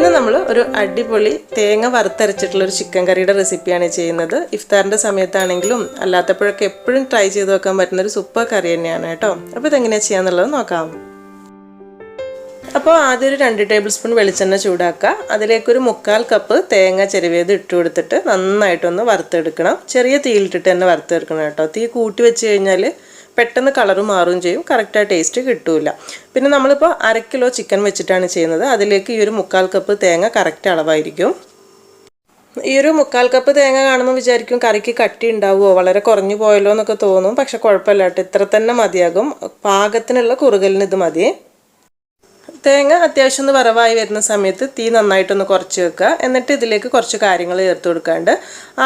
ഇന്ന് നമ്മൾ ഒരു അടിപൊളി തേങ്ങ വറുത്തരച്ചിട്ടുള്ള ഒരു ചിക്കൻ കറിയുടെ റെസിപ്പിയാണ് ചെയ്യുന്നത്. ഇഫ്താറിന്റെ സമയത്താണെങ്കിലും അല്ലാത്തപ്പോഴൊക്കെ എപ്പോഴും ട്രൈ ചെയ്ത് നോക്കാൻ പറ്റുന്ന ഒരു സൂപ്പർ കറി തന്നെയാണ് കേട്ടോ. അപ്പോൾ ഇതെങ്ങനെയാണ് ചെയ്യാന്നുള്ളത് നോക്കാം. അപ്പോൾ ആദ്യം ഒരു 2 ടേബിൾ സ്പൂൺ വെളിച്ചെണ്ണ ചൂടാക്കുക. അതിലേക്കൊരു 1/4 കപ്പ് തേങ്ങ ചിരവിയത് ഇട്ട് കൊടുത്തിട്ട് നന്നായിട്ടൊന്ന് വറുത്തെടുക്കണം. ചെറിയ തീയിലിട്ടിട്ട് തന്നെ വറുത്തെടുക്കണം കേട്ടോ. തീ കൂട്ടി വെച്ച് കഴിഞ്ഞാൽ പെട്ടെന്ന് കളർ മാറുകയും ചെയ്യും, കറക്റ്റായ ടേസ്റ്റ് കിട്ടില്ല. പിന്നെ നമ്മളിപ്പോൾ 1/2 കിലോ ചിക്കൻ വെച്ചിട്ടാണ് ചെയ്യുന്നത്. അതിലേക്ക് ഈ ഒരു 1/4 കപ്പ് തേങ്ങ കറക്റ്റ് അളവായിരിക്കും. ഈ ഒരു 1/4 കപ്പ് തേങ്ങ കാണുമ്പോൾ വിചാരിക്കും കറിക്ക് കട്ടി ഉണ്ടാവുമോ, വളരെ കുറഞ്ഞു പോയല്ലോ എന്നൊക്കെ തോന്നും. പക്ഷെ കുഴപ്പമില്ല കേട്ടോ, ഇത്ര തന്നെ മതിയാകും. പാകത്തിനുള്ള കുറുകലിന് ഇത് മതി. തേങ്ങ അത്യാവശ്യം ഒന്ന് വറവായി വരുന്ന സമയത്ത് തീ നന്നായിട്ടൊന്ന് കുറച്ച് വെക്കുക. എന്നിട്ട് ഇതിലേക്ക് കുറച്ച് കാര്യങ്ങൾ ചേർത്ത് കൊടുക്കാണ്ട്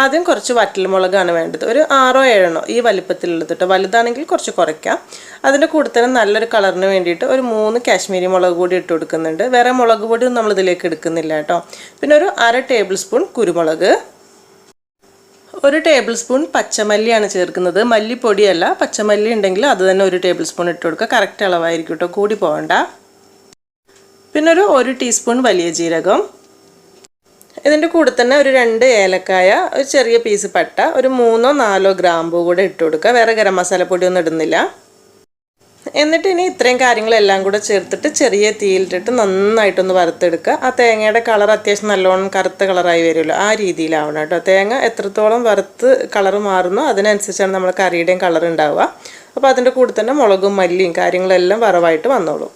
ആദ്യം കുറച്ച് വറ്റൽമുളകാണ് വേണ്ടത്. ഒരു 6 7 ഈ വലിപ്പത്തിലുള്ളത് കേട്ടോ. വലുതാണെങ്കിൽ കുറച്ച് കുറയ്ക്കാം. അതിൻ്റെ കൂടെ തന്നെ നല്ലൊരു കളറിന് വേണ്ടിയിട്ട് ഒരു 3 കാശ്മീരി മുളക് കൂടി ഇട്ട് കൊടുക്കുന്നുണ്ട്. വേറെ മുളക് പൊടിയൊന്നും നമ്മൾ ഇതിലേക്ക് എടുക്കുന്നില്ല കേട്ടോ. പിന്നെ ഒരു 1/2 ടേബിൾ സ്പൂൺ കുരുമുളക്, 1 ടേബിൾ സ്പൂൺ പച്ചമല്ലിയാണ് ചേർക്കുന്നത്. മല്ലിപ്പൊടിയല്ല, പച്ചമല്ലി ഉണ്ടെങ്കിൽ അത് തന്നെ 1 ടേബിൾ സ്പൂൺ ഇട്ട് കൊടുക്കുക. കറക്റ്റ് അളവായിരിക്കും കേട്ടോ, കൂടി പോകണ്ട. പിന്നെ ഒരു 1 ടീസ്പൂൺ വലിയ ജീരകം. ഇതിൻ്റെ കൂടെ തന്നെ ഒരു 2 ഏലക്കായ, ഒരു ചെറിയ പീസ് പട്ട, ഒരു 3 4 ഗ്രാമ്പൂ കൂടെ ഇട്ട് കൊടുക്കുക. വേറെ ഗരം മസാലപ്പൊടിയൊന്നും ഇടുന്നില്ല. എന്നിട്ട് ഇനി ഇത്രയും കാര്യങ്ങളെല്ലാം കൂടെ ചേർത്തിട്ട് ചെറിയ തീയിലിട്ടിട്ട് നന്നായിട്ടൊന്ന് വറുത്തെടുക്കുക. ആ തേങ്ങയുടെ കളർ അത്യാവശ്യം നല്ലോണം കറുത്ത കളറായി വരുമല്ലോ, ആ രീതിയിലാവണം കേട്ടോ. തേങ്ങ എത്രത്തോളം വറുത്ത് കളർ മാറുന്നോ അതിനനുസരിച്ചാണ് നമ്മൾ കറിയുടെയും കളർ ഉണ്ടാവുക. അപ്പോൾ അതിൻ്റെ കൂടെ തന്നെ മുളകും മല്ലിയും കാര്യങ്ങളെല്ലാം വറവായിട്ട് വന്നോളും.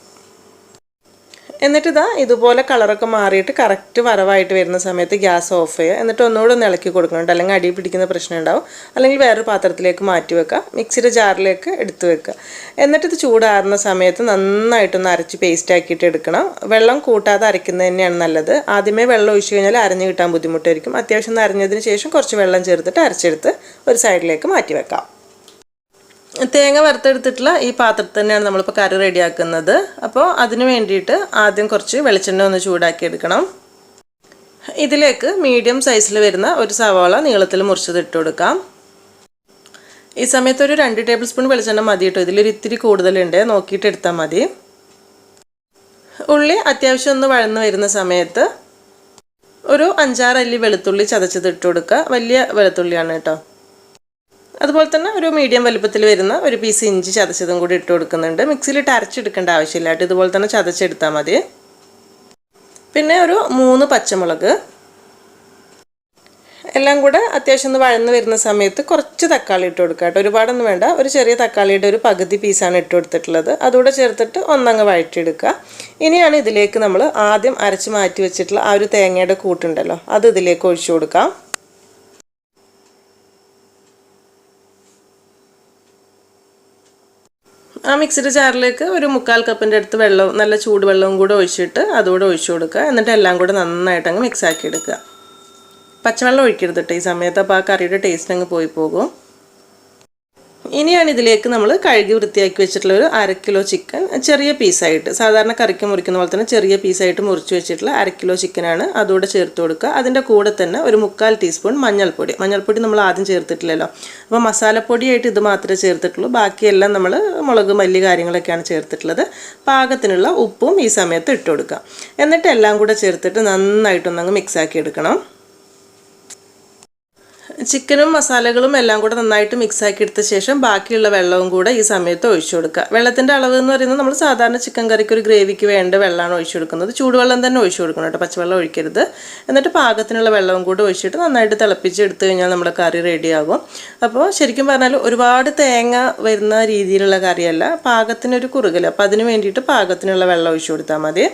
എന്നിട്ട് ഇതുപോലെ കളറൊക്കെ മാറിയിട്ട് കറക്റ്റ് വറവായിട്ട് വരുന്ന സമയത്ത് ഗ്യാസ് ഓഫ് ചെയ്യുക. എന്നിട്ട് ഒന്നുകൂടെ ഒന്ന് ഇളക്കി കൊടുക്കുന്നുണ്ട്, അല്ലെങ്കിൽ അടി പിടിക്കുന്ന പ്രശ്നം ഉണ്ടാവും. അല്ലെങ്കിൽ വേറൊരു പാത്രത്തിലേക്ക് മാറ്റി വെക്കുക, മിക്സിയുടെ ജാറിലേക്ക് എടുത്ത് വെക്കുക. എന്നിട്ട് ഇത് ചൂടാറുന്ന സമയത്ത് നന്നായിട്ടൊന്ന് അരച്ച് പേസ്റ്റ് ആക്കിയിട്ട് എടുക്കണം. വെള്ളം കൂട്ടാതെ അരയ്ക്കുന്നത് തന്നെയാണ് നല്ലത്. ആദ്യമേ വെള്ളം ഒഴിച്ച് കഴിഞ്ഞാൽ അരഞ്ഞ് കിട്ടാൻ ബുദ്ധിമുട്ടായിരിക്കും. അത്യാവശ്യം അരഞ്ഞതിന് ശേഷം കുറച്ച് വെള്ളം ചേർത്തിട്ട് അരച്ചെടുത്ത് ഒരു സൈഡിലേക്ക് മാറ്റി വെക്കാം. തേങ്ങ വറുത്തെടുത്തിട്ടുള്ള ഈ പാത്രത്തിൽ തന്നെയാണ് നമ്മളിപ്പോൾ കറി റെഡിയാക്കുന്നത്. അപ്പോൾ അതിന് വേണ്ടിയിട്ട് ആദ്യം കുറച്ച് വെളിച്ചെണ്ണ ഒന്ന് ചൂടാക്കി എടുക്കണം. ഇതിലേക്ക് മീഡിയം സൈസിൽ വരുന്ന ഒരു സവാള നീളത്തിൽ മുറിച്ചത് ഇട്ട് കൊടുക്കാം. ഈ സമയത്ത് ഒരു 2 ടേബിൾ സ്പൂൺ വെളിച്ചെണ്ണ മതി കേട്ടോ. ഇതിലൊരു ഇത്തിരി കൂടുതലുണ്ട്, നോക്കിയിട്ട് എടുത്താൽ മതി. ഉള്ളി അത്യാവശ്യം ഒന്ന് വഴന്ന് വരുന്ന സമയത്ത് ഒരു 5-6 അല്ലി വെളുത്തുള്ളി ചതച്ചത് ഇട്ട് കൊടുക്കുക. വലിയ വെളുത്തുള്ളിയാണ് കേട്ടോ. അതുപോലെ തന്നെ ഒരു മീഡിയം വലുപ്പത്തിൽ വരുന്ന ഒരു പീസ് ഇഞ്ചി ചതച്ചതും കൂടി ഇട്ട് കൊടുക്കുന്നുണ്ട്. മിക്സിയിലിട്ട് അരച്ചെടുക്കേണ്ട ആവശ്യമില്ല കേട്ടോ, ഇതുപോലെ തന്നെ ചതച്ചെടുത്താൽ മതി. പിന്നെ ഒരു 3 പച്ചമുളക്. എല്ലാം കൂടെ അത്യാവശ്യം ഒന്ന് വഴന്ന് വരുന്ന സമയത്ത് കുറച്ച് തക്കാളി ഇട്ട് കൊടുക്കുക കേട്ടോ. ഒരുപാടൊന്നും വേണ്ട, ഒരു ചെറിയ തക്കാളിയുടെ ഒരു പകുതി പീസാണ് ഇട്ട് കൊടുത്തിട്ടുള്ളത്. അതുകൂടെ ചേർത്തിട്ട് ഒന്നങ്ങ് വഴറ്റിയെടുക്കുക. ഇനിയാണ് ഇതിലേക്ക് നമ്മൾ ആദ്യം അരച്ച് മാറ്റി വെച്ചിട്ടുള്ള ആ ഒരു തേങ്ങയുടെ കൂട്ടുണ്ടല്ലോ, അത് ഇതിലേക്ക് ഒഴിച്ചു കൊടുക്കാം. ആ മിക്സിയുടെ ജാറിലേക്ക് ഒരു 1/4 കപ്പിൻ്റെ അടുത്ത് വെള്ളം, നല്ല ചൂടുവെള്ളവും കൂടെ ഒഴിച്ചിട്ട് അതുകൂടെ ഒഴിച്ചു കൊടുക്കുക. എന്നിട്ട് എല്ലാം കൂടെ നന്നായിട്ട് അങ്ങ് മിക്സ് ആക്കി എടുക്കുക. പച്ചവെള്ളം ഒഴിക്കരുത് കേട്ടോ ഈ സമയത്ത്, അപ്പോൾ ആ കറിയുടെ ടേസ്റ്റ് അങ്ങ് പോയി പോകും. ഇനിയാണ് ഇതിലേക്ക് നമ്മൾ കഴുകി വൃത്തിയാക്കി വെച്ചിട്ടുള്ള ഒരു 1/2 കിലോ ചിക്കൻ ചെറിയ പീസായിട്ട്, സാധാരണ കറിക്ക് മുറിക്കുന്ന പോലെ തന്നെ ചെറിയ പീസായിട്ട് മുറിച്ച് വെച്ചിട്ടുള്ള 1/2 കിലോ ചിക്കനാണ്. അതുകൂടെ ചേർത്ത് കൊടുക്കുക. അതിൻ്റെ കൂടെ തന്നെ ഒരു 1/4 ടീസ്പൂൺ മഞ്ഞൾപ്പൊടി നമ്മൾ ആദ്യം ചേർത്തിട്ടില്ലല്ലോ, അപ്പോൾ മസാലപ്പൊടിയായിട്ട് ഇത് മാത്രമേ ചേർത്തിട്ടുള്ളൂ. ബാക്കിയെല്ലാം നമ്മൾ മുളക് മല്ലി കാര്യങ്ങളൊക്കെയാണ് ചേർത്തിട്ടുള്ളത്. പാകത്തിനുള്ള ഉപ്പും ഈ സമയത്ത് ഇട്ട് കൊടുക്കുക. എന്നിട്ട് എല്ലാം കൂടെ ചേർത്തിട്ട് നന്നായിട്ടൊന്നങ്ങ് മിക്സാക്കി എടുക്കണം. ചിക്കനും മസാലകളും എല്ലാം കൂടെ നന്നായിട്ട് മിക്സാക്കി എടുത്ത ശേഷം ബാക്കിയുള്ള വെള്ളവും കൂടെ ഈ സമയത്ത് ഒഴിച്ചു കൊടുക്കുക. വെള്ളത്തിൻ്റെ അളവ് എന്ന് പറയുന്നത് നമ്മൾ സാധാരണ ചിക്കൻ കറിക്ക് ഒരു ഗ്രേവിക്ക് വേണ്ട വെള്ളമാണ് ഒഴിച്ചു കൊടുക്കുന്നത്. ചൂടുവെള്ളം തന്നെ ഒഴിച്ചു കൊടുക്കണം കേട്ടോ, പച്ചവെള്ളം ഒഴിക്കരുത്. എന്നിട്ട് പാകത്തിനുള്ള വെള്ളവും കൂടെ ഒഴിച്ചിട്ട് നന്നായിട്ട് തിളപ്പിച്ച് എടുത്തു കഴിഞ്ഞാൽ നമ്മുടെ കറി റെഡിയാകും. അപ്പോൾ ശരിക്കും പറഞ്ഞാൽ ഒരുപാട് തേങ്ങ വരുന്ന രീതിയിലുള്ള കറിയല്ല, പാകത്തിനൊരു കുറുകൽ. അപ്പോൾ അതിന് വേണ്ടിയിട്ട് പാകത്തിനുള്ള വെള്ളം ഒഴിച്ചു കൊടുത്താൽ മതി.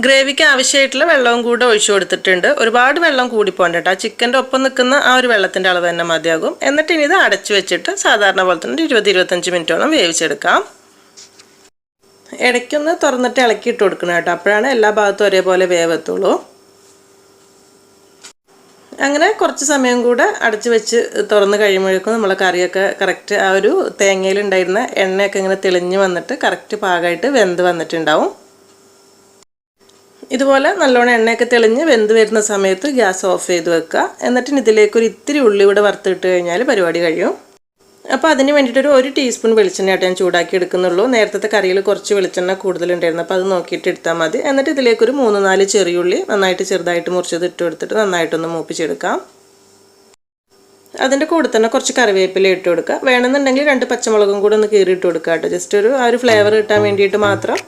ഗ്രേവിക്ക് ആവശ്യമായിട്ടുള്ള വെള്ളവും കൂടെ ഒഴിച്ചു കൊടുത്തിട്ടുണ്ട്. ഒരുപാട് വെള്ളം കൂടി പോകണ്ട കേട്ടോ, ചിക്കൻ്റെ ഒപ്പം നിൽക്കുന്ന ആ ഒരു വെള്ളത്തിൻ്റെ അളവ് തന്നെ മതിയാകും. എന്നിട്ട് ഇനി ഇത് അടച്ചു വെച്ചിട്ട് സാധാരണ പോലെ തന്നെ 20-25 മിനിറ്റോളം വേവിച്ചെടുക്കാം. ഇടയ്ക്കൊന്ന് തുറന്നിട്ട് ഇളക്കിയിട്ട് കൊടുക്കണം കേട്ടോ, അപ്പോഴാണ് എല്ലാ ഭാഗത്തും ഒരേപോലെ വേവത്തുള്ളൂ. അങ്ങനെ കുറച്ച് സമയം കൂടെ അടച്ചു വെച്ച് തുറന്ന് കഴിയുമ്പോഴേക്കും നമ്മളെ കറിയൊക്കെ കറക്റ്റ് ആ ഒരു തേങ്ങയിലുണ്ടായിരുന്ന എണ്ണയൊക്കെ ഇങ്ങനെ തെളിഞ്ഞ് വന്നിട്ട് കറക്റ്റ് പാകമായിട്ട് വെന്ത് വന്നിട്ടുണ്ടാവും. ഇതുപോലെ നല്ലോണം എണ്ണയൊക്കെ തെളിഞ്ഞ് വെന്ത് വരുന്ന സമയത്ത് ഗ്യാസ് ഓഫ് ചെയ്ത് വെക്കുക. എന്നിട്ട് ഇതിലേക്ക് ഒരു ഇത്തിരി ഉള്ളി കൂടെ വറുത്തിട്ട് കഴിഞ്ഞാൽ പരിപാടി കഴിയും. അപ്പോൾ അതിന് വേണ്ടിയിട്ട് ഒരു ടീസ്പൂൺ വെളിച്ചെണ്ണയായിട്ട് ഞാൻ ചൂടാക്കി എടുക്കുന്നുള്ളൂ. നേരത്തെ കറിയിൽ കുറച്ച് വെളിച്ചെണ്ണ കൂടുതലുണ്ടായിരുന്നു, അപ്പോൾ അത് നോക്കിയിട്ട് എടുത്താൽ മതി. എന്നിട്ട് ഇതിലേക്കൊരു 3-4 ചെറിയുള്ളി നന്നായിട്ട് ചെറുതായിട്ട് മുറിച്ചത് ഇട്ട് കൊടുത്തിട്ട് നന്നായിട്ടൊന്ന് മൂപ്പിച്ചെടുക്കാം. അതിൻ്റെ കൂടെ തന്നെ കുറച്ച് കറിവേപ്പില ഇട്ട് കൊടുക്കുക. വേണമെന്നുണ്ടെങ്കിൽ 2 പച്ചമുളകും കൂടെ ഒന്ന് കീറിയിട്ട് കൊടുക്കുക കേട്ടോ. ജസ്റ്റ് ആ ഒരു ഫ്ലേവർ കിട്ടാൻ വേണ്ടിയിട്ട് മാത്രം.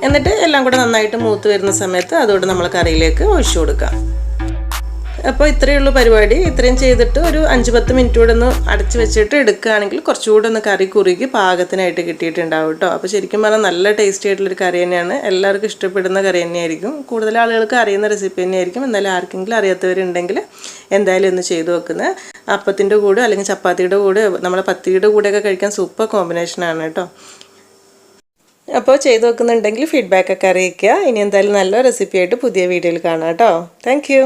എന്നിട്ട് എല്ലാം കൂടെ നന്നായിട്ട് മൂത്ത് വരുന്ന സമയത്ത് അതോടെ നമ്മൾ കറിയിലേക്ക് ഒഴിച്ചു കൊടുക്കാം. അപ്പോൾ ഇത്രയേ ഉള്ളൂ പരിപാടി. ഇത്രയും ചെയ്തിട്ട് ഒരു 5-10 മിനിറ്റ് കൂടെ ഒന്ന് അടച്ച് വെച്ചിട്ട് എടുക്കുകയാണെങ്കിൽ കുറച്ചുകൂടെ ഒന്ന് കറി കുറുകി പാകത്തിനായിട്ട് കിട്ടിയിട്ടുണ്ടാവും കേട്ടോ. അപ്പോൾ ശരിക്കും പറഞ്ഞാൽ നല്ല ടേസ്റ്റി ആയിട്ടുള്ളൊരു കറി തന്നെയാണ്. എല്ലാവർക്കും ഇഷ്ടപ്പെടുന്ന കറി തന്നെയായിരിക്കും. കൂടുതൽ ആളുകൾക്ക് അറിയുന്ന റെസിപ്പി തന്നെയായിരിക്കും. എന്തായാലും ആർക്കെങ്കിലും അറിയാത്തവരുണ്ടെങ്കിൽ എന്തായാലും ഒന്ന് ചെയ്ത് വെക്കുന്നത്. അപ്പത്തിൻ്റെ കൂടെ അല്ലെങ്കിൽ ചപ്പാത്തിയുടെ കൂടെ നമ്മളെ പത്തിരിയുടെ കൂടെയൊക്കെ കഴിക്കാൻ സൂപ്പർ കോമ്പിനേഷനാണ് കേട്ടോ. അപ്പോൾ ചെയ്ത് വെക്കുന്നുണ്ടെങ്കിൽ ഫീഡ്ബാക്കൊക്കെ അറിയിക്കുക. ഇനി എന്തായാലും നല്ല റെസിപ്പി ആയിട്ട് പുതിയ വീഡിയോയിൽ കാണാം കേട്ടോ. Thank you.